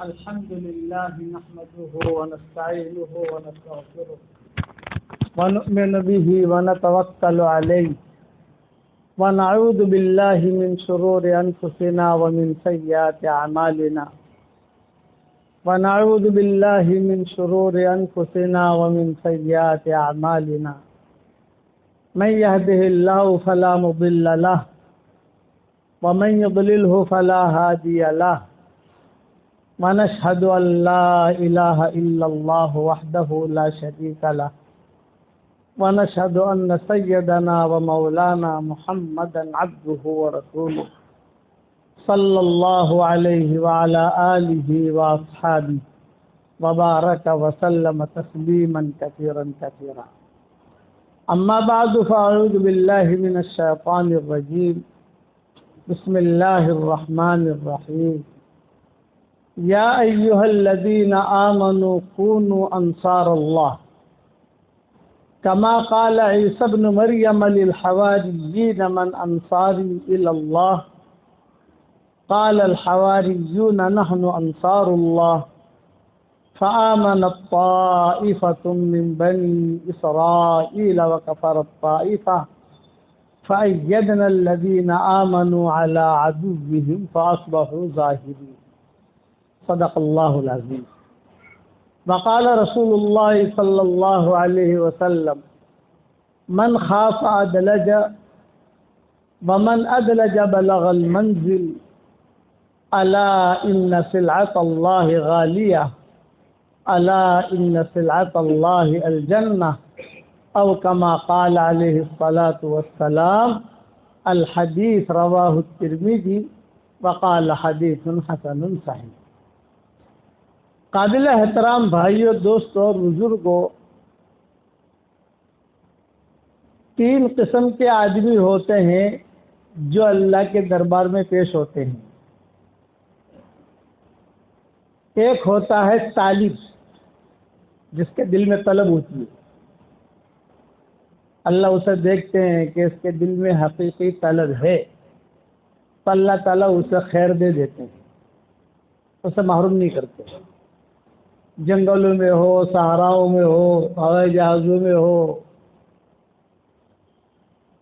الحمد لله نحمده ونستعينه ونستغفره ونؤمن به ونتوكل عليه ونعوذ بالله من شرور أنفسنا ومن سيئات أعمالنا ونعوذ بالله من شرور أنفسنا ومن سيئات أعمالنا من يهده الله فلا مضل له ومن يضلله فلا هادي له ونشهد أن لا إله إلا الله وحده لا شريك له ونشهد أن سيدنا ومولانا محمدا عبده ورسوله صلى الله عليه وعلى آله وأصحابه وبارك وسلم تسليما كثيرا كثيرا. أما بعد فأعوذ بالله من الشيطان الرجيم. بسم الله الرحمن الرحيم. يا أيها الذين آمنوا كونوا أنصار الله كما قال عيسى ابن مريم للحواريين من أنصاري إلى الله قال الحواريون نحن أنصار الله فآمنت طائفة من بني إسرائيل وكفرت طائفة فأيدنا الذين آمنوا على عدوهم فأصبحوا ظاهرين. صدق الله العظيم. وقال رسول الله صلى الله عليه وسلم من خاف أدلج ومن أدلج بلغ المنزل ألا إن سلعة الله غالية ألا إن سلعة الله الجنة أو كما قال عليه الصلاة والسلام. الحديث رواه الترمذي وقال حديث حسن صحيح. قابل احترام بھائیوں، دوستوں اور بزرگوں، تین قسم کے آدمی ہوتے ہیں جو اللہ کے دربار میں پیش ہوتے ہیں. ایک ہوتا ہے طالب، جس کے دل میں طلب ہوتی ہے. اللہ اسے دیکھتے ہیں کہ اس کے دل میں حقیقی طلب ہے تو اللہ تعالیٰ اسے خیر دے دیتے ہیں، اسے محروم نہیں کرتے. جنگلوں میں ہو، صحراؤں میں ہو، ہوائی جہازوں میں ہو.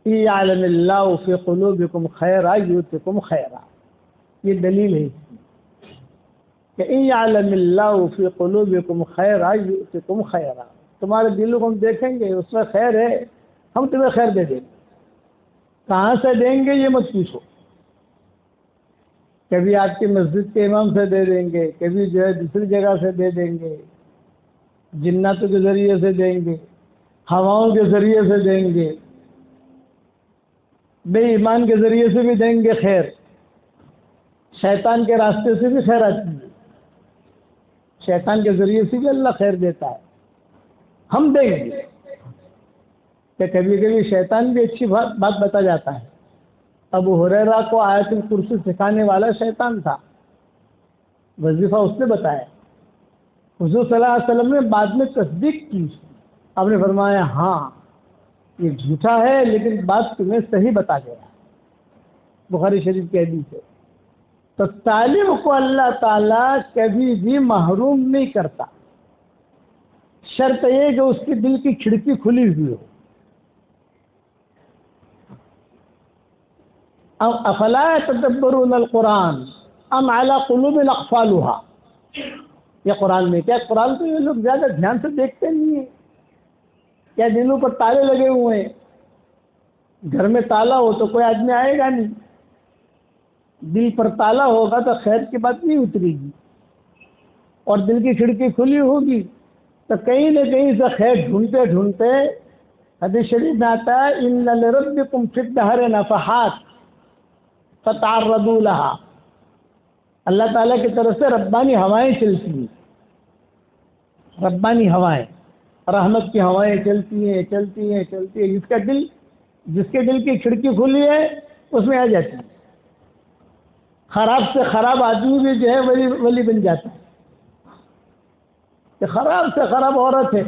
یعلم اللہ فی قلوبکم خیرا یؤتکم خیرا، یہ دلیل ہے کہ یعلم اللہ فی قلوبکم خیرا یؤتکم خیرا. تمہارے دلوں کو ہم دیکھیں گے، اس میں خیر ہے، ہم تمہیں خیر دے دیں گے. کہاں سے دیں گے یہ مت پوچھو. کبھی آپ کی مسجد کے امام سے دے دیں گے، کبھی جو ہے دوسری جگہ سے دے دیں گے، جناتوں کے ذریعے سے دیں گے، ہواؤں کے ذریعے سے دیں گے، بے ایمان کے ذریعے سے بھی دیں گے خیر. شیطان کے راستے سے بھی خیر آتی ہے، شیطان کے ذریعے سے بھی اللہ خیر دیتا ہے. ہم دیں گے کہ کبھی کبھی شیطان بھی اچھی بات بتا جاتا ہے. ابو ہریرہ کو آیت الکرسی سکھانے والا شیطان تھا، وظیفہ اس نے بتایا. حضور صلی اللہ علیہ وسلم نے بعد میں تصدیق کی. آپ نے فرمایا ہاں یہ جھوٹا ہے لیکن بات تمہیں صحیح بتا گیا. بخاری شریف کی حدیث ہے. تو طالب کو اللہ تعالیٰ کبھی بھی محروم نہیں کرتا، شرط یہ کہ اس کی دل کی کھڑکی کھلی ہوئی ہو. افلا يتدبرون القرآن ام على قلوب اقفالها. یہ قرآن میں کیا، قرآن تو یہ لوگ زیادہ دھیان سے دیکھتے نہیں ہیں کیا؟ دلوں پر تالے لگے ہوئے ہیں. گھر میں تالا ہو تو کوئی آدمی آئے گا نہیں. دل پر تالا ہوگا تو خیر کی بات نہیں اترے گی، اور دل کی کھڑکی کھلی ہوگی تو کہیں نہ کہیں سے خیر ڈھونڈتے ڈھونڈتے. حدیث شریف میں آتا ہے ان لربکم فی الدہر نفحات فتعرضوا لها. اللہ تعالیٰ کی طرف سے ربانی ہوائیں چلتی ہیں، ربانی ہوائیں، رحمت کی ہوائیں چلتی ہیں چلتی ہیں چلتی ہیں. جس کے دل کی کھڑکی کھلی ہے اس میں آ جاتی ہے. خراب سے خراب آدمی بھی جو ہے ولی بن جاتا ہے. کہ خراب سے خراب عورت ہے،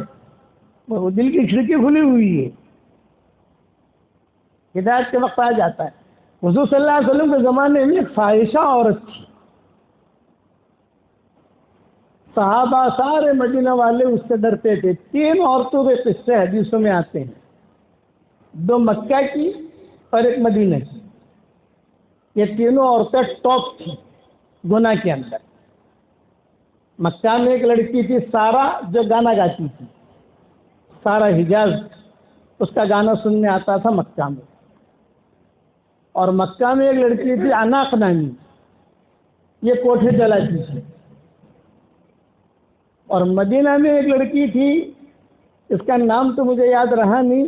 وہ دل کی کھڑکی کھلی ہوئی ہے، ہدایت کے وقت آ جاتا ہے. حضور صلی اللہ علیہ وسلم کے زمانے میں ایک فاحشہ عورت تھی، صحابہ سارے مدینہ والے اس سے ڈرتے تھے. 3 عورتوں کے قصے حدیثوں میں آتے ہیں، 2 مکہ کی اور 1 مدینہ کی. یہ تینوں عورتیں ٹاپ تھیں گناہ کے اندر. مکہ میں ایک لڑکی تھی سارا، جو گانا گاتی تھی. سارا حجاز اس کا گانا سننے آتا تھا مکہ میں. اور مکہ میں ایک لڑکی تھی عناق نامی، یہ کوٹھے جلاتی تھی. اور مدینہ میں ایک لڑکی تھی، اس کا نام تو مجھے یاد رہا نہیں،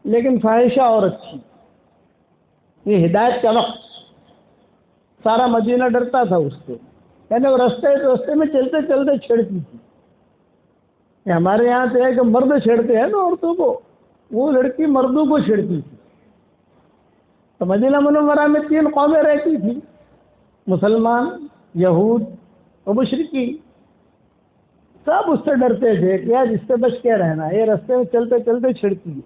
لیکن فاحشہ عورت تھی. یہ ہدایت کا وقت، سارا مدینہ ڈرتا تھا اس سے. یعنی وہ رستے میں چلتے چلتے چھیڑتی تھی. ہمارے یہاں تو ہے کہ مرد چھیڑتے ہیں نا عورتوں کو، وہ لڑکی مردوں کو چھیڑتی تھی. تو مدینہ منورہ میں 3 قومیں رہتی تھی، مسلمان، یہود اور مشرکی. سب اس سے ڈرتے تھے کہ یار اس سے بچ کے رہنا، یہ رستے میں چلتے چلتے چھڑتی ہے.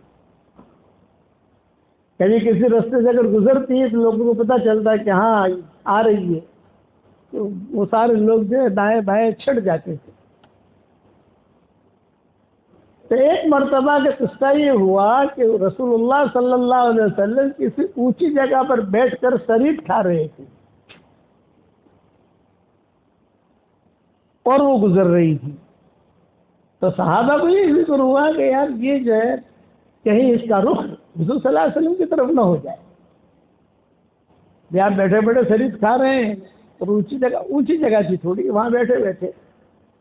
کبھی کسی رستے سے اگر گزرتی ہے تو لوگوں کو پتہ چلتا ہے کہ ہاں آ رہی ہے، تو وہ سارے لوگ جو ہے دائیں بائیں چھٹ جاتے تھے. تو ایک مرتبہ کا قصہ یہ ہوا کہ رسول اللہ صلی اللہ علیہ وسلم کسی اونچی جگہ پر بیٹھ کر شریعت کھا رہے تھے اور وہ گزر رہی تھی. تو صحابہ کو یہ فکر ہوا کہ یار یہ جو ہے کہیں اس کا رخ حضور صلی اللہ علیہ وسلم کی طرف نہ ہو جائے. یار بیٹھے بیٹھے شریعت کھا رہے ہیں اور اونچی جگہ تھی تھوڑی، وہاں بیٹھے بیٹھے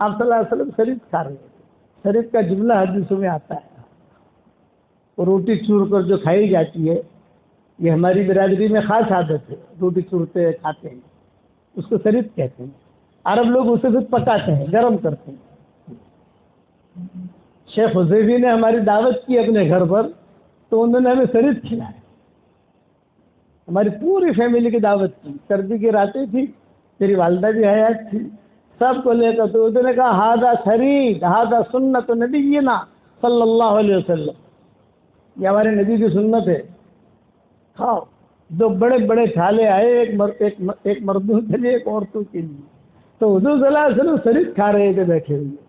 آپ صلی اللہ علیہ وسلم شریعت کھا رہے تھے. شریعت کا جملہ حدیثوں میں آتا ہے. روٹی چور کر جو کھائی جاتی ہے، یہ ہماری برادری میں خاص عادت ہے. روٹی چورتے کھاتے ہیں، اس کو شریعت کہتے ہیں. عرب لوگ اسے پھر پکاتے ہیں، گرم کرتے ہیں. شیخ حذیفی نے ہماری دعوت کی اپنے گھر پر، تو انہوں نے ہمیں شریعت کھلایا. ہماری پوری فیملی کی دعوت کی. سردی کی راتیں تھی، میری والدہ بھی حیات تھی، سب کو لے کر. تو انہوں نے کہا ہاذا شریعت، ہاذا سنت نبینا صلی اللہ علیہ وسلم، یہ ہمارے نبی کی سنت ہے، کھاؤ. 2 بڑے بڑے تھالے آئے، ایک مردوں کے لیے ایک عورتوں کے لیے. تو حضور صلی اللہ علیہ وسلم شریعت کھا رہے تھے بیٹھے ہوئے،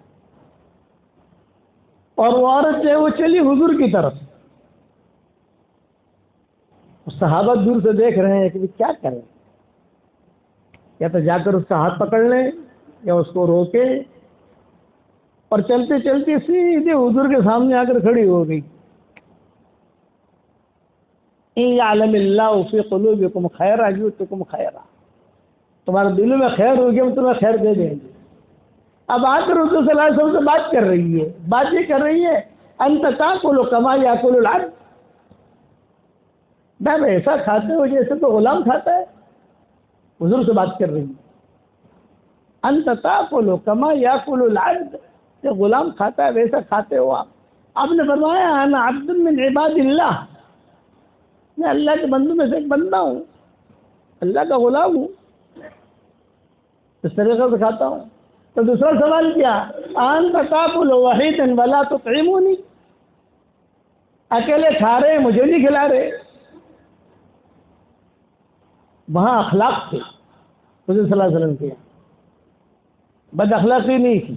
اور وہ عورت جو ہے وہ چلی حضور کی طرف. صحابہ دور سے دیکھ رہے ہیں کہ کیا کریں، یا تو جا کر اس کا ہاتھ پکڑ لیں یا اس کو روکے. اور چلتے چلتے سیدھے حضور کے سامنے آ کر کھڑی ہو گئی. ان یعلم اللہ فی قلوبکم خیرا یؤتکم خیرا، تمہارے دلوں میں خیر ہوگی ہم تمہیں خیر دے دیں گے. اب آ کر رسول صلی اللہ علیہ وسلم سے بات کر رہی ہے. بات یہ کر رہی ہے انت تاکل کما یاکل العبد، میں ایسا کھاتے ہو جیسے تو غلام کھاتا ہے. حضور سے بات کر رہی ہے. انت تاکل کما یاکل العبد، جو غلام کھاتا ہے ویسا کھاتے ہو آپ. آپ نے فرمایا انا عبد من عباد اللہ، میں اللہ کے بندوں میں سے ایک بندہ ہوں، اللہ کا غلام ہوں، اس طریقے سے کھاتا ہوں. تو دوسرا سوال کیا، انت تاکل وحیدا ولا تطعمونی، اکیلے کھا رہے مجھے نہیں کھلا رہے. وہاں اخلاق تھے حضور صلی اللہ علیہ وسلم کے، بد اخلاقی نہیں تھی.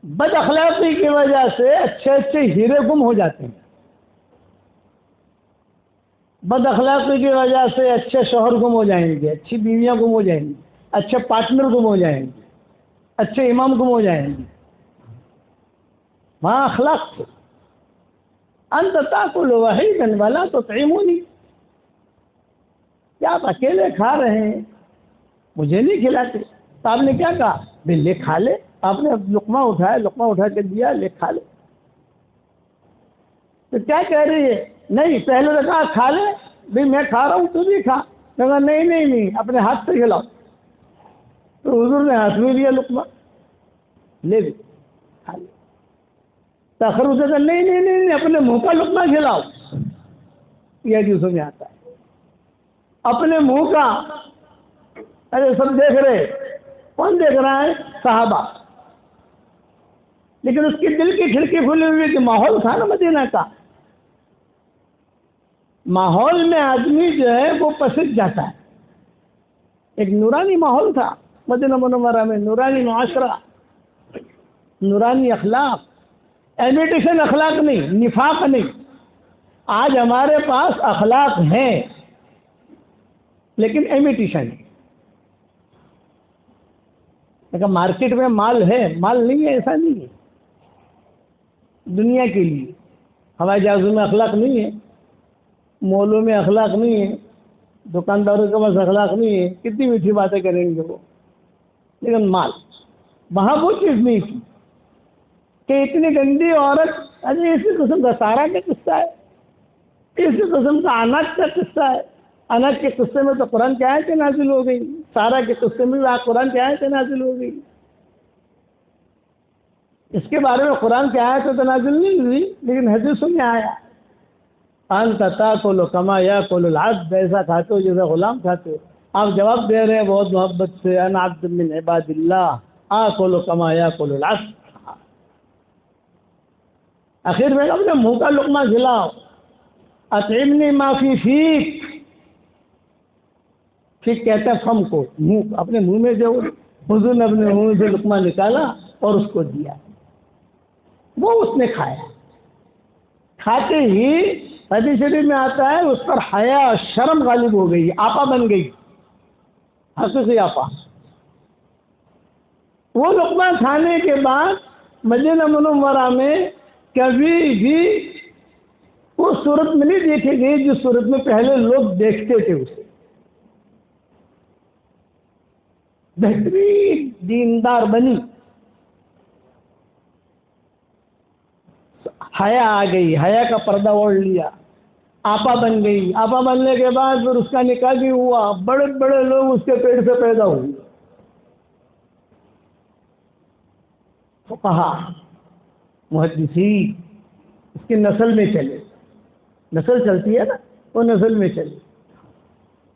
بد اخلاقی کی وجہ سے اچھے اچھے ہیرے گم ہو جاتے ہیں. بد اخلاقی کی وجہ سے اچھے شوہر گم ہو جائیں گے، اچھی بیویاں گم ہو جائیں گی، اچھے پارٹنر گم ہو جائیں گے، اچھے امام گم ہو جائیں گے. وہاں اخلاق تھے. انت تاکل وحیدا ولا تطعمونی، کیا آپ اکیلے کھا رہے ہیں مجھے نہیں کھلاتے. تو آپ نے کیا کہا، بھائی لے کھا لے. آپ نے لقمہ اٹھایا، لقمہ اٹھا کے دیا، لے کھا لے. تو کیا کہہ رہی ہے، نہیں پہلے نے کہا کھا لے، بھائی میں کھا رہا ہوں تو بھی کھا. کہا نہیں اپنے ہاتھ سے کھلاؤ. تو حضور نے ہاتھ میں لیا لقمہ، لے بھی کھا لے. تاخر اسے کہا نہیں اپنے منہ کا لقمہ کھلاؤ. یہ حدیثوں میں آتا ہے اپنے منہ کا. ارے سب دیکھ رہے، کون دیکھ رہا ہے، صحابہ. لیکن اس کی دل کی کھڑکی کھلی ہوئی کہ ماحول تھا نا مدینہ کا، ماحول میں آدمی جو ہے وہ پسند جاتا ہے. ایک نورانی ماحول تھا مدینہ منورہ میں، نورانی معاشرہ. نورانی اخلاق، امیٹیشن اخلاق نہیں، نفاق نہیں. آج ہمارے پاس اخلاق ہیں لیکن امیٹیشن ہے. لیکن مارکیٹ میں مال ہے، مال نہیں ہے ایسا نہیں ہے. دنیا کے لیے ہوائی جہازوں میں اخلاق نہیں ہے، مولوں میں اخلاق نہیں ہے، دکانداروں کے پاس اخلاق نہیں ہے. کتنی میٹھی باتیں کریں گے وہ، لیکن مال وہاں وہ چیز نہیں تھی کہ اتنی گندی عورت. ارے اسی قسم کا سارا کا قصہ ہے، اسی قسم کا اناج کا قصہ ہے. اناج کے قصے میں تو قرآن کی آیتیں نازل ہو گئی، سارا کے قصے میں قرآن کی آیتیں نازل ہو گئی. اس کے بارے میں قرآن کی آیتیں تو نازل نہیں ہوئی لیکن حدیثوں میں آیا. انت تاکل کما یاکل العبد، ایسا کھاتے ہو جیسے غلام کھاتے ہو. آپ جواب دے رہے ہیں بہت محبت سے، انا عبد من عباد اللہ آکل کما یاکل العبد. آخر میں اپنے منہ کا لقمہ کھلاؤ. اطعمنی ما فی فیک، فیک کہتے ہیں فم کو، منہ، اپنے منہ میں جو حضور نے اپنے منہ سے لقمہ نکالا اور اس کو دیا، وہ اس نے کھایا. کھاتے ہی حدیث شریف میں آتا ہے اس پر حیا شرم غالب ہو گئی، آپا بن گئی، حقیقی آپا. وہ لقمہ کھانے کے بعد مدینہ منورہ میں کبھی بھی اس صورت میں نہیں دیکھی گئی جس صورت میں پہلے لوگ دیکھتے تھے اسے. بہترین دیندار بنی، حیا آ گئی، حیا کا پردہ اوڑھ لیا، آپا بن گئی. آپا بننے کے بعد پھر اس کا نکاح بھی ہوا، بڑے بڑے لوگ اس کے پیٹ سے پیدا ہوئے. فقہا، محدثین اس کی نسل میں چلے. نسل چلتی ہے نا، وہ نسل میں چلے.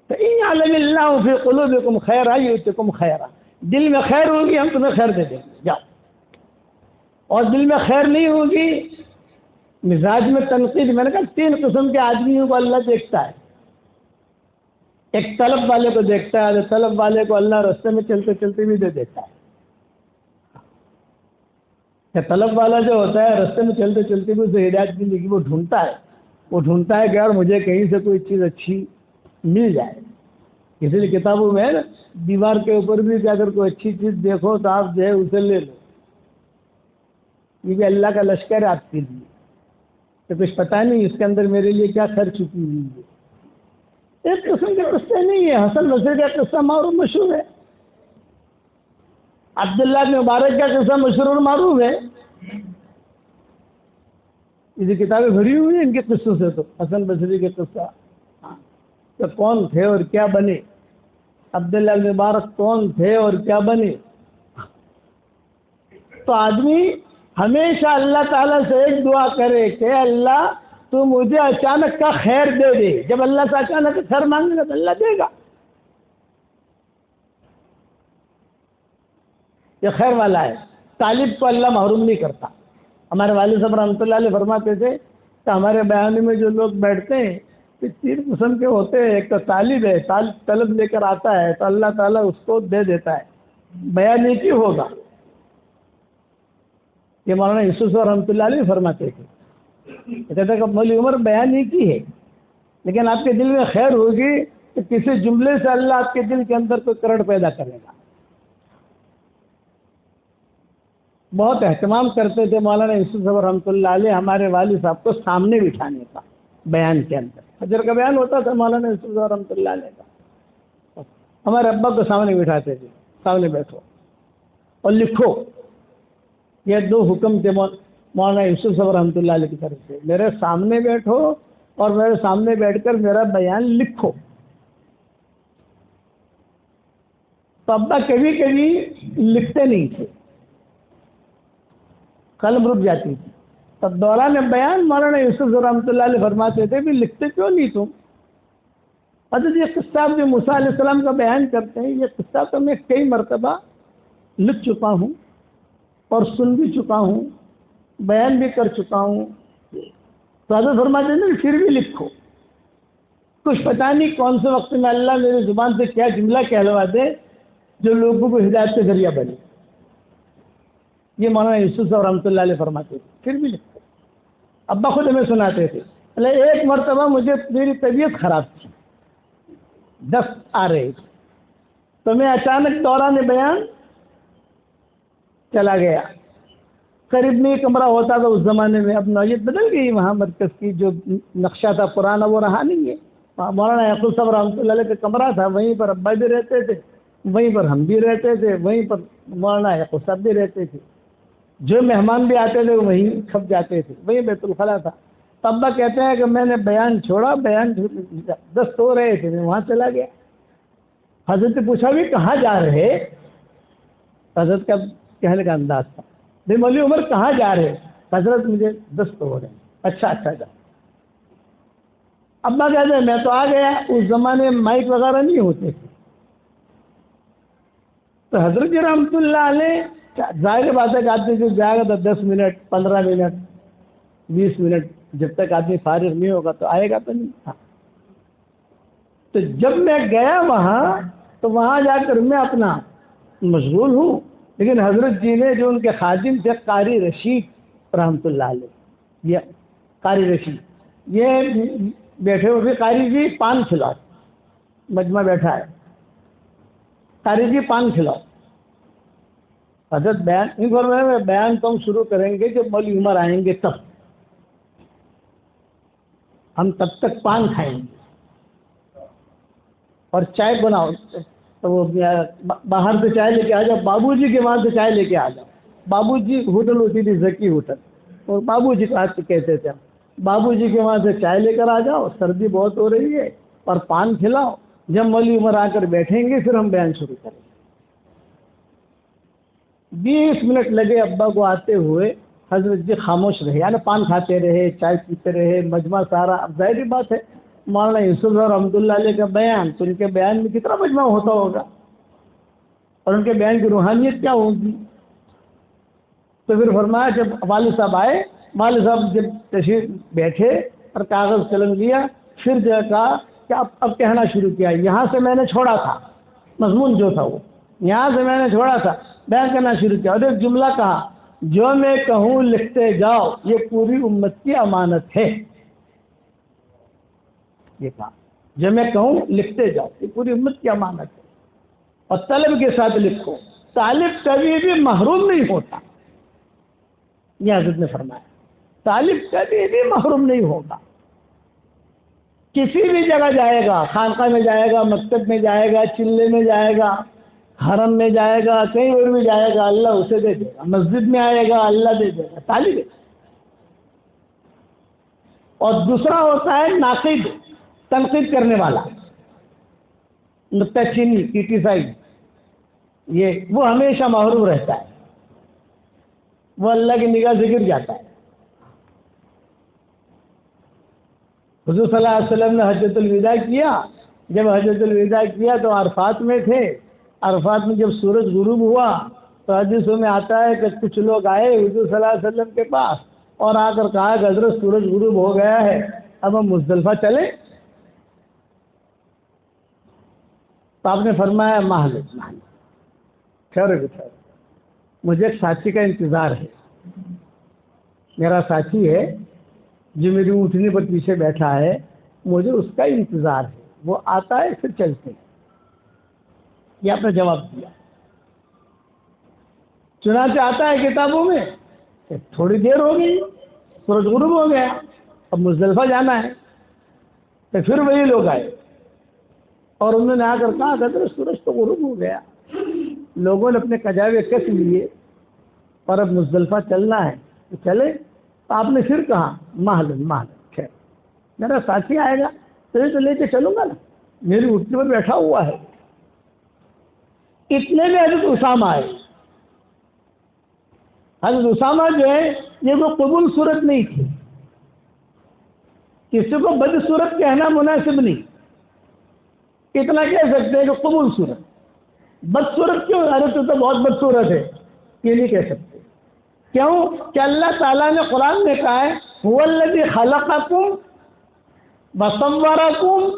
فَإِنْ يَعْلَمِ اللَّهُ فِي قُلُوبِكُمْ خَيْرًا يُؤْتِكُمْ خَيْرًا. دل میں خیر ہوگی ہم تمہیں خیر دے دیں گے، جاؤ. اور دل میں خیر نہیں ہوگی، مزاج میں تنقید. میں نے کہا 3 قسم کے آدمیوں کو اللہ دیکھتا ہے. ایک طلب والے کو دیکھتا ہے، طلب والے کو اللہ راستے میں چلتے چلتے بھی دے دیتا ہے. کہ طلب والا جو ہوتا ہے راستے میں چلتے چلتے بھی اسے ہدایت ملے گی، وہ ڈھونڈتا ہے کہ یار مجھے کہیں سے کوئی چیز اچھی مل جائے. اسی لیے کتابوں میں ہے نا، دیوار کے اوپر بھی کہ اگر کوئی اچھی چیز دیکھو تو آپ جو ہے اسے لے لو. یہ بھی اللہ کا لشکر ہے آپ کے لیے، تو کچھ پتہ نہیں اس کے اندر میرے لیے کیا خیر چھپی ہوئی ہے. ایک قسم کے قصے نہیں ہے. حسن بصری کا قصہ معروف مشہور ہے، عبداللہ بن مبارک کا قصہ مشہور اور معروف ہے. یہ کتابیں بھری ہوئی ہیں ان کے قصوں سے. تو حسن بصری کے قصہ کہ کون تھے اور کیا بنے، عبداللہ بن مبارک کون تھے اور کیا بنے. تو آدمی ہمیشہ اللہ تعالیٰ سے ایک دعا کرے کہ اللہ تو مجھے اچانک کا خیر دے دے. جب اللہ سے اچانک خیر مانگے گا تو اللہ دے گا. یہ خیر والا ہے، طالب کو اللہ محروم نہیں کرتا. ہمارے والد صاحب رحمۃ اللہ علیہ فرماتے تھے کہ ہمارے بیان میں جو لوگ بیٹھتے ہیں 3 قسم کے ہوتے ہیں. ایک تو طالب ہے، طلب لے کر آتا ہے تو اللہ تعالیٰ اس کو دے دیتا ہے، بیان نیکی ہوگا. یہ مولانا یوسف صاحب رحمۃ اللہ علیہ فرماتے تھے. کہتے کہ مولی عمر بیان نیکی ہے لیکن آپ کے دل میں خیر ہوگی تو کسی جملے سے اللہ آپ کے دل کے اندر کوئی کروڑ پیدا کرے گا. بہت اہتمام کرتے تھے مولانا یوسف صاحب رحمۃ اللہ علیہ ہمارے والد صاحب کو سامنے بٹھانے کا بیان کے اندر. فجر کا بیان ہوتا تھا مولانا یوسف صاحب رحمۃ اللہ علیہ کا، ہمارے ابا کو سامنے بٹھاتے تھے، سامنے بیٹھو اور لکھو. یہ 2 حکم تھے مولانا یوسف صاحب رحمۃ اللہ علیہ کی طرف سے، میرے سامنے بیٹھو اور میرے سامنے بیٹھ کر میرا بیان لکھو. تو ابا کبھی کبھی لکھتے نہیں تھے، قلم رک جاتی تھی. تب دوران بیان مولانا یوسف رحمۃ اللہ علیہ فرماتے تھے بھی لکھتے کیوں نہیں تم؟ حضرت یہ قصہ جو موسیٰ علیہ السلام کا بیان کرتے ہیں، یہ قصہ تو میں کئی مرتبہ لکھ چکا ہوں اور سن بھی چکا ہوں، بیان بھی کر چکا ہوں. تو حضرت فرماتے ہیں پھر بھی لکھو. کچھ پتہ نہیں کون سے وقت میں اللہ میری زبان سے کیا جملہ کہلوا دے جو لوگوں کو ہدایت کا ذریعہ بنے. یہ مولانا یوسف صاحب رحمۃ اللہ علیہ فرماتے تھے، پھر بھی لکھتے، ابا خود ہمیں سناتے تھے۔ ایک مرتبہ مجھے میری طبیعت خراب تھی، دست آ رہے تھے، تو میں اچانک دوران بیان چلا گیا۔ قریب میں کمرہ ہوتا تھا اس زمانے میں، اب نوعیت بدل گئی وہاں مرکز کی، جو نقشہ تھا پرانا وہ رہا نہیں ہے۔ مولانا یعقوب صاحب رحمۃ اللہ علیہ کا کمرہ تھا، وہیں پر ابا بھی رہتے تھے، وہیں پر ہم بھی رہتے تھے، وہیں پر مولانا یعقوب صاحب بھی رہتے تھے، جو مہمان بھی آتے تھے وہیں کھپ جاتے تھے، وہیں بیت الخلا تھا۔ تو ابا کہتے ہیں کہ میں نے بیان چھوڑا، بیان دست ہو رہے تھے، میں وہاں چلا گیا۔ حضرت نے پوچھا بھی کہاں جا رہے؟ حضرت کا کہنے کا انداز تھا، بھائی مولوی عمر کہاں جا رہے؟ حضرت مجھے دست ہو رہے ہیں۔ اچھا جا۔ ابا کہتے ہیں میں تو آ گیا، اس زمانے میں مائک وغیرہ نہیں ہوتے تھے، تو حضرت جی رحمۃ اللہ علیہ ظاہر بات ہے کہ آدمی جو جائے گا تو 10 منٹ 15 منٹ 20 منٹ، جب تک آدمی فارغ نہیں ہوگا تو آئے گا تو نہیں تھا۔ تو جب میں گیا وہاں تو وہاں جا کر میں اپنا مشغول ہوں، لیکن حضرت جی نے جو ان کے خادم تھے قاری رشید رحمۃ اللہ علیہ، یہ قاری رشید یہ بیٹھے ہوئے، قاری جی پان کھلاؤ، مجمع بیٹھا ہے، قاری جی پان کھلاؤ۔ حضرت بیان تو ہم شروع کریں گے جب مولوی عمر آئیں گے تب، ہم تب تک پان کھائیں گے اور چائے بناؤ، تو وہ باہر سے چائے لے کے آ جاؤ، بابو جی کے وہاں سے چائے لے کے آ جاؤ۔ بابو جی ہوٹل ہوتی تھی ذکی ہوٹل، اور بابو جی کا کہتے تھے ہم، بابو جی کے وہاں سے چائے لے کر آ جاؤ، سردی بہت ہو رہی ہے، اور پان کھلاؤ۔ جب مولوی عمر آ کر بیٹھیں گے پھر ہم بیان شروع کریں گے۔ 20 منٹ لگے ابا کو آتے ہوئے، حضرت جی خاموش رہے، یعنی پان کھاتے رہے، چائے پیتے رہے، مجمع سارا۔ اب ظاہری بات ہے مولانا یوسف رحمۃ اللہ علیہ کا بیان، تو ان کے بیان میں کتنا مجمع ہوتا ہوگا، اور ان کے بیان کی روحانیت کیا ہوگی۔ تو پھر فرمایا جب والد صاحب آئے، والد صاحب جب تشریف بیٹھے اور کاغذ قلم لیا، پھر جو کہا کہ اب کہنا شروع کیا، یہاں سے میں نے چھوڑا تھا، مضمون جو تھا وہ یہاں سے میں نے چھوڑا تھا، بیان کرنا شروع کیا، اور ایک جملہ کہا، جو میں کہوں لکھتے جاؤ، یہ پوری امت کی امانت ہے۔ یہ کہا جو میں کہوں لکھتے جاؤ، یہ پوری امت کی امانت ہے، اور طلب کے ساتھ لکھو، طالب کبھی بھی محروم نہیں ہوتا۔ یہ حضرت نے فرمایا طالب کبھی بھی محروم نہیں ہوگا، کسی بھی جگہ جائے گا، خانقاہ میں جائے گا، مکتب میں جائے گا، چلے میں جائے گا، حرم میں جائے گا، کہیں اور بھی جائے گا، اللہ اسے دے دے گا، مسجد میں آئے گا اللہ دے دے گا، طالب ہے۔ اور دوسرا ہوتا ہے ناقد، تنقید کرنے والا، نکتہ چینی، کریٹیسائز، یہ وہ ہمیشہ محروم رہتا ہے، وہ اللہ کی نگاہ سے گر جاتا ہے۔ حضور صلی اللہ علیہ وسلم نے حجۃ الوداع کیا، جب حجۃ الوداع کیا تو عرفات میں تھے، عرفات میں جب سورج غروب ہوا تو حدیثوں میں آتا ہے کہ کچھ لوگ آئے حضور صلی اللہ علیہ وسلم کے پاس اور آ کر کہا کہ حضرت سورج غروب ہو گیا ہے، اب ہم مزدلفہ چلیں؟ تو آپ نے فرمایا محل خیر، مجھے ایک ساتھی کا انتظار ہے، میرا ساتھی ہے جو میری اونٹنی پر پیچھے بیٹھا ہے، مجھے اس کا انتظار ہے، وہ آتا ہے پھر چلتے ہیں۔ یہ آپ نے جواب دیا۔ چنانچہ آتا ہے کتابوں میں کہ تھوڑی دیر ہو گئی، سورج غروب ہو گیا، اب مزدلفہ جانا ہے، تو پھر وہی لوگ آئے اور انہوں نے آ کر کہا کہ سورج تو غروب ہو گیا، لوگوں نے اپنے کجاوے کس لیے اور اب مزدلفہ چلنا ہے، تو چلے۔ تو آپ نے پھر کہا محل خیر، میرا ساتھی آئے گا تو لے کے چلوں گا نا، میری اٹھنے پر بیٹھا ہوا ہے۔ اتنے میں حضرت اسامہ آئے۔ حضرت اسامہ جو ہے یہ کوئی قبول صورت نہیں تھی، کسی کو بد صورت کہنا مناسب نہیں، اتنا کہہ سکتے ہیں کہ قبول صورت۔ بد صورت کیوں؟ ارے تو بہت بد صورت ہے، یہ نہیں کہہ سکتے۔ کیوں کہ اللہ تعالیٰ نے قرآن میں کہا ہے هو الذی خلقکم وصورکم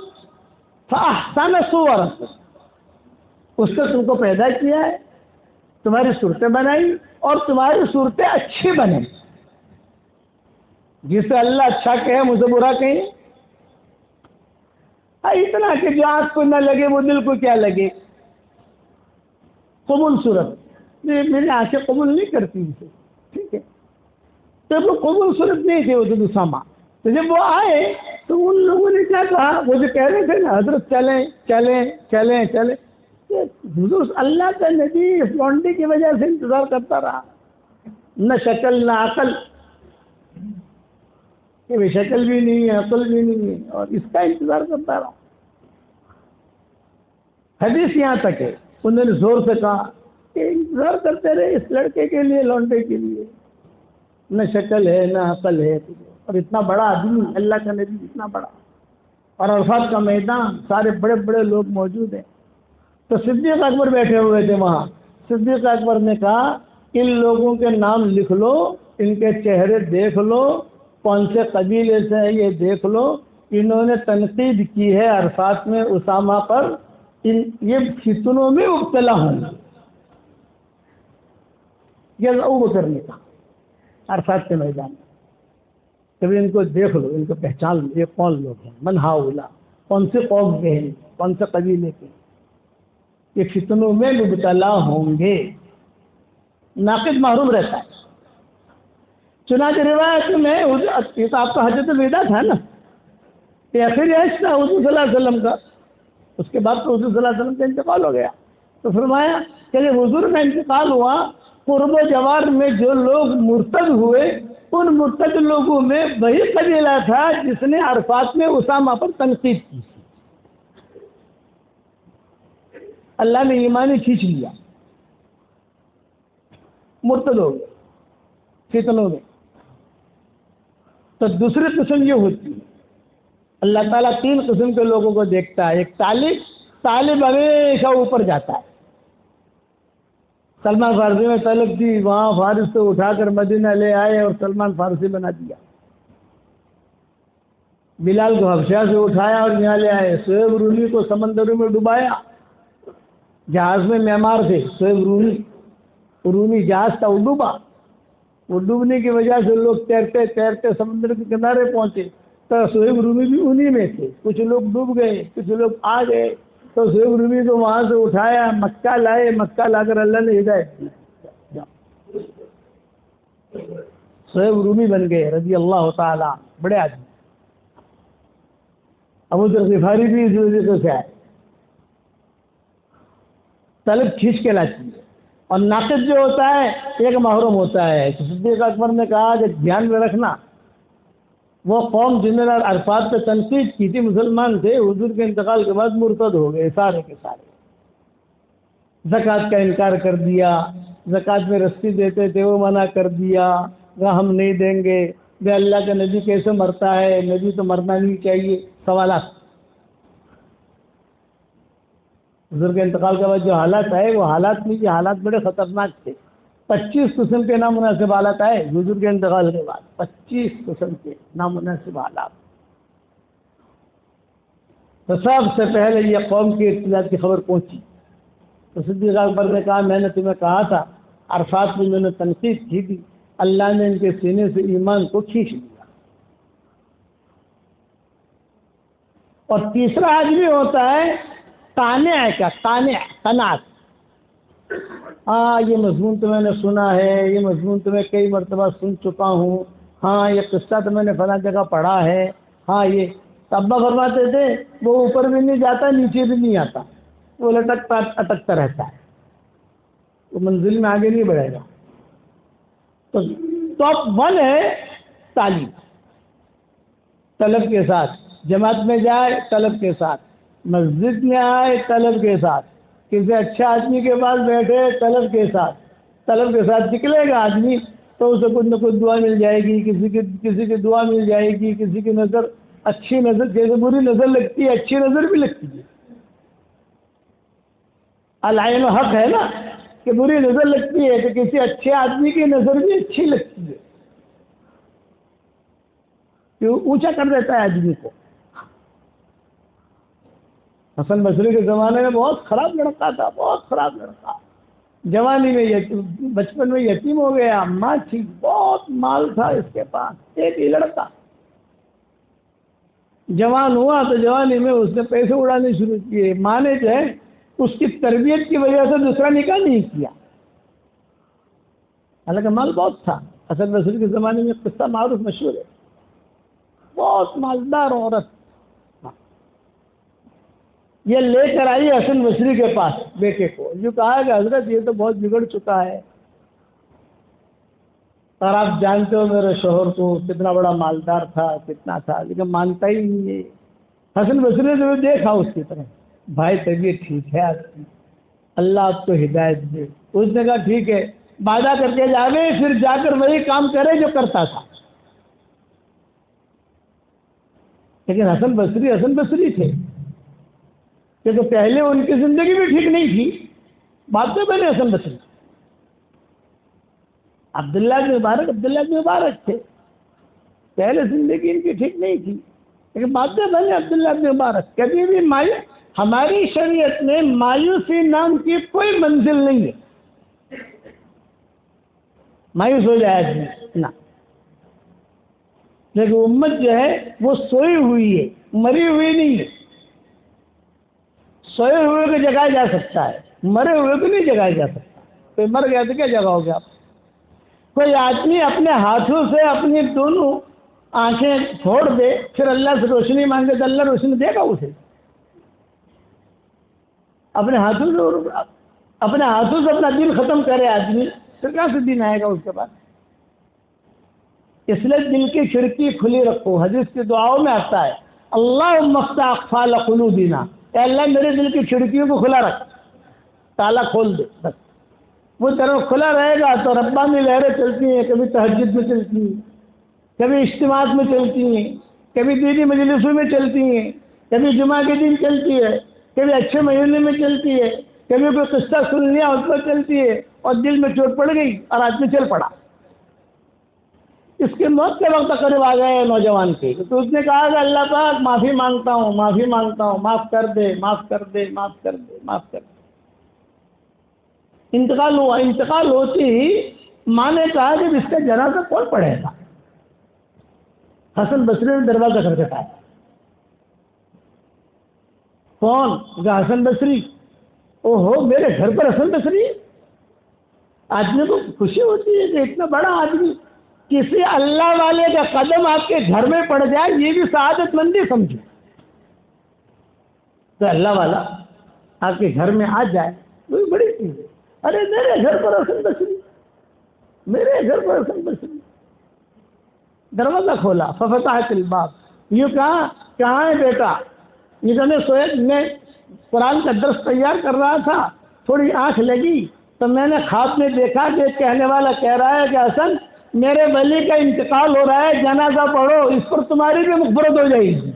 فاحسن صورکم، اس نے تم کو پیدا کیا ہے تمہاری صورتیں بنائی اور تمہاری صورتیں اچھی بنیں. جسے اللہ اچھا کہے مجھے برا کہیں. اتنا کہ جو آنکھ کو نہ لگے وہ دل کو کیا لگے. قبول صورت میری آنکھیں قبول نہیں کرتی اسے. ٹھیک ہے. تو وہ قبول صورت نہیں تھی حضرت اسامہ. تو جب وہ آئے تو ان لوگوں نے کیا کہا, وہ جو کہہ رہے تھے نا حضرت چلیں چلیں چلیں چلیں, حضور اللہ کا نبی اس لونڈی کی وجہ سے انتظار کرتا رہا. نہ شکل نہ عقل, کہ شکل بھی نہیں ہے عقل بھی نہیں ہے, اور اس کا انتظار کرتا رہا. حدیث یہاں تک ہے انہوں نے زور سے کہا کہ انتظار کرتے رہے اس لڑکے کے لیے, لونڈے کے لیے. نہ شکل ہے نہ عقل ہے, اور اتنا بڑا آدمی اللہ کا نبی اتنا بڑا, اور عرفات کا میدان, سارے بڑے بڑے لوگ موجود ہیں. تو صدیق اکبر بیٹھے ہوئے تھے وہاں. صدیق اکبر نے کہا ان لوگوں کے نام لکھ لو, ان کے چہرے دیکھ لو, کون سے قبیلے سے ہیں یہ دیکھ لو. انہوں نے تنقید کی ہے عرفات میں اسامہ پر, یہ فتنوں میں مبتلا ہوں گے. یہ ابو بکر نے کہا عرفات کے میدان میں, کبھی ان کو دیکھ لو, ان کو پہچان لو, یہ کون لوگ ہیں, من ہاؤلا, کون سے قوم کے ہیں, کون سے قبیلے کے, یہ فتنوں میں مبتلا ہوں گے. ناقد محروم رہتا ہے. چنانچہ روایت میں یہ تو آپ کا حجۃ الوداع تھا نا, یہ آخری عیش تھا حضور صلی اللہ علیہ وسلم کا. اس کے بعد تو حضور صلی اللہ علیہ وسلم کا انتقال ہو گیا. تو فرمایا کہ جب حضور کا انتقال ہوا, قرب و جوار میں جو لوگ مرتد ہوئے, ان مرتد لوگوں میں وہی قبیلہ تھا جس نے عرفات میں اسامہ پر تنقید کی. اللہ نے ایمانی کھینچ لیا, مرتد ہو گئے فتنوں میں. تو دوسری قسم یہ ہوتی ہے, اللہ تعالیٰ 3 قسم کے لوگوں کو دیکھتا ہے. ایک طالب ہمیشہ اوپر جاتا ہے. سلمان فارسی میں طلب تھی, وہاں فارس سے اٹھا کر مدینہ لے آئے اور سلمان فارسی بنا دیا. بلال کو حبشہ سے اٹھایا اور یہاں لے آئے. شعیب رومی کو سمندروں میں ڈبایا, جہاز میں معمار تھے شعیب رومی جہاز تھا, وہ ڈوبا. وہ ڈوبنے کی وجہ سے لوگ تیرتے تیرتے سمندر کے کنارے پہنچے, تو شعیب رومی بھی انہی میں تھے. کچھ لوگ ڈوب گئے, کچھ لوگ آ گئے. تو شعیب رومی کو وہاں سے اٹھایا, مکہ لائے, مکہ لا کر اللہ نے ہدایت دی. شعیب رومی بن گئے رضی اللہ تعالیٰ, بڑے آدمی. ابو ذر غفاری بھی اس وجہ سے آئے. طلب کھینچ کے لاتی ہے. اور ناقد جو ہوتا ہے ایک محروم ہوتا ہے. صدیق اکبر نے کہا کہ دھیان میں رکھنا, وہ قوم جنہوں نے عرفات پہ تنقید کی تھی مسلمان تھے, حضور کے انتقال کے بعد مرتد ہو گئے سارے کے سارے. زکوٰۃ کا انکار کر دیا, زکوٰۃ میں رسی دیتے تھے وہ منع کر دیا, وہ ہم نہیں دیں گے. بے اللہ کا نبی کیسے مرتا ہے, نبی تو مرنا نہیں چاہیے. سوالات. حضور کے انتقال کے بعد جو حالات آئے وہ حالات نہیں, یہ حالات بڑے خطرناک تھے. 25 قسم کے نامناسب حالات آئے حضور کے انتقال کے بعد, 25 قسم کے نامناسب حالات. تو سب سے پہلے یہ قوم کی ارتداد کی خبر پہنچی. تو صدیق اکبر نے کہا میں نے تمہیں کہا تھا عرفات میں نے تنقید کی تھی, اللہ نے ان کے سینے سے ایمان کو کھینچ لیا. اور تیسرا آدمی ہوتا ہے قناعت. ہاں یہ مضمون تو میں نے سنا ہے, یہ مضمون تو میں کئی مرتبہ سن چکا ہوں, ہاں یہ قصہ تو میں نے فلاں جگہ پڑھا ہے, ہاں یہ. ابا فرماتے تھے وہ اوپر بھی نہیں جاتا نیچے بھی نہیں آتا, وہ لٹکتا اٹکتا رہتا ہے, وہ منزل میں آگے نہیں بڑھے گا. تو ٹاپ 1 ہے تعلیم, طلب کے ساتھ. جماعت میں جائے طلب کے ساتھ, مسجد میں آئے طلب کے ساتھ, کسی اچھے آدمی کے پاس بیٹھے طلب کے ساتھ. طلب کے ساتھ نکلے گا آدمی تو اسے کچھ نہ کچھ دعا مل جائے گی, کسی کی دعا مل جائے گی, کسی کی نظر اچھی نظر, جیسے بری نظر لگتی ہے اچھی نظر بھی لگتی ہے. العین حق ہے نا, کہ بری نظر لگتی ہے تو کسی اچھے آدمی کی نظر بھی اچھی لگتی ہے, کہ اونچا کر دیتا ہے آدمی کو. حسن بصری کے زمانے میں بہت خراب لڑکا تھا, بہت خراب لڑکا. جوانی میں بچپن میں یتیم ہو گیا، ماں تھی، بہت مال تھا اس کے پاس، ایک ہی لڑکا، جوان ہوا تو جوانی میں اس نے پیسے اڑانے شروع کیے، ماں نے جو ہے اس کی تربیت کی وجہ سے دوسرا نکاح نہیں کیا، حالانکہ مال بہت تھا۔ حسن بصری کے زمانے میں قصہ معروف مشہور ہے، بہت مالدار عورت، یہ لے کر آئی حسن بصری کے پاس بیٹے کو، جو کہا کہ حضرت یہ تو بہت بگڑ چکا ہے، اور آپ جانتے ہو میرے شوہر کو کتنا بڑا مالدار تھا، کتنا تھا، لیکن مانتا ہی نہیں ہے۔ حسن بصری نے جو دیکھا اس کی طرف، بھائی طبیعت ٹھیک ہے آپ کی، اللہ آپ کو ہدایت دے۔ اس نے کہا ٹھیک ہے، وعدہ کر کے جاوے، پھر جا کر وہی کام کرے جو کرتا تھا۔ لیکن حسن بصری تھے، کیونکہ پہلے ان کی زندگی بھی ٹھیک نہیں تھی، بعد میں بنے حسن بصری۔ عبداللہ بن مبارک تھے، پہلے زندگی ان کی ٹھیک نہیں تھی، لیکن بعد میں بنے عبداللہ بن مبارک۔ کبھی بھی ہماری شریعت میں مایوسی نام کی کوئی منزل نہیں ہے، مایوس ہو جائے آدمی نہ، لیکن امت جو ہے وہ سوئی ہوئی ہے، مری ہوئی نہیں ہے۔ سوئے ہوئے کو جگایا جا سکتا ہے، مرے ہوئے کو نہیں جگایا جا سکتا۔ کوئی مر گیا تو کیا جگاؤ گے آپ؟ کوئی آدمی اپنے ہاتھوں سے اپنی دونوں آنکھیں چھوڑ دے، پھر اللہ سے روشنی مانگے تو اللہ روشنی دے گا اسے؟ اپنے ہاتھوں سے اپنا دل ختم کرے آدمی، پھر کہاں سے دن آئے گا اس کے بعد؟ اس لیے دل کی کھڑکی کھلی رکھو۔ حدیث کی دعاؤں میں آتا ہے اللہم افتح اقفال قلوبنا، اے اللہ میرے دل کی کھڑکیوں کو کھلا رکھ، تالا کھول دے، بس وہ طرف کھلا رہے گا تو ربانی لہریں چلتی ہیں، کبھی تہجد میں چلتی ہیں، کبھی اجتماعات میں چلتی ہیں، کبھی دینی مجلسوں میں چلتی ہیں، کبھی جمعہ کے دن چلتی ہے، کبھی اچھے مہینے میں چلتی ہے، کبھی کوئی قصہ سن لیا اس پر چلتی ہے، اور دل میں چوٹ پڑ گئی اور آدمی چل پڑا۔ اس کے موت کے وقت قریب آ گئے نوجوان کے، تو اس نے کہا کہ اللہ پاک معافی مانگتا ہوں، معاف کر دے، معاف کر دے، معاف کر دے، معاف کر دے۔ انتقال ہوا، انتقال ہوتی ہی ماں نے کہا کہ اس کا جنازہ کون پڑھے گا؟ حسن بصری نے دروازہ کھٹکھٹایا، کون؟ کہا حسن بصری۔ اوہو، میرے گھر پر حسن بصری؟ آدمی کو خوشی ہوتی ہے کہ اتنا بڑا آدمی، کسی اللہ والے کا قدم آپ کے گھر میں پڑ جائے، یہ بھی سعادت مندی سمجھو۔ تو اللہ والا آپ کے گھر میں آ جائے وہ بڑی چیز ہے۔ ارے میرے گھر پر حسن بصری، میرے گھر پر حسن بصری۔ دروازہ کھولا، ففتحت الباب، یوں کہا کہاں ہے بیٹا؟ یہ میں قرآن کا درس تیار کر رہا تھا، تھوڑی آنکھ لگی تو میں نے خواب میں دیکھا کہ کہنے والا کہہ رہا ہے کہ حسن میرے ولی کا انتقال ہو رہا ہے، جنازہ پڑھو، اس پر تمہاری بھی مغفرت ہو جائے گی۔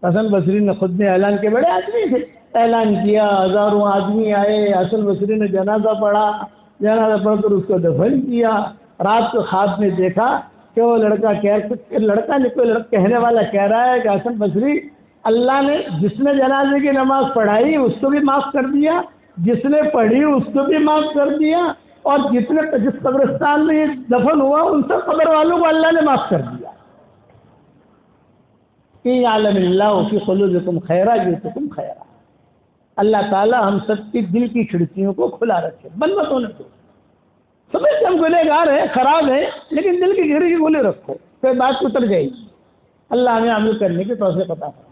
حسن بصری نے خود نے اعلان کے، بڑے آدمی تھے، اعلان کیا، ہزاروں آدمی آئے، حسن بصری نے جنازہ پڑھا، جنازہ پڑھ کر اس کو دفن کیا۔ رات کو خواب میں دیکھا کہ وہ لڑکا کہنے والا کہہ رہا ہے کہ حسن بصری، اللہ نے جس نے جنازے کی نماز پڑھائی اس کو بھی معاف کر دیا، جس نے پڑھی اس کو بھی معاف کر دیا، اور جس قبرستان میں یہ دفن ہوا ان سب قبر والوں کو اللہ نے معاف کر دیا۔ ان عالم اللہ فی قلوبکم خیرا جئتکم خیرا۔ اللہ تعالیٰ ہم سب کی دل کی کھڑکیوں کو کھلا رکھے، بند مت ہونے دو۔ سمجھتے ہم گنہگار ہیں، خراب ہیں، لیکن دل کی کھڑکی کھلی رکھو، پھر بات اتر جائے گی۔ اللہ ہمیں عمل کرنے کی توفیق عطا فرمائے۔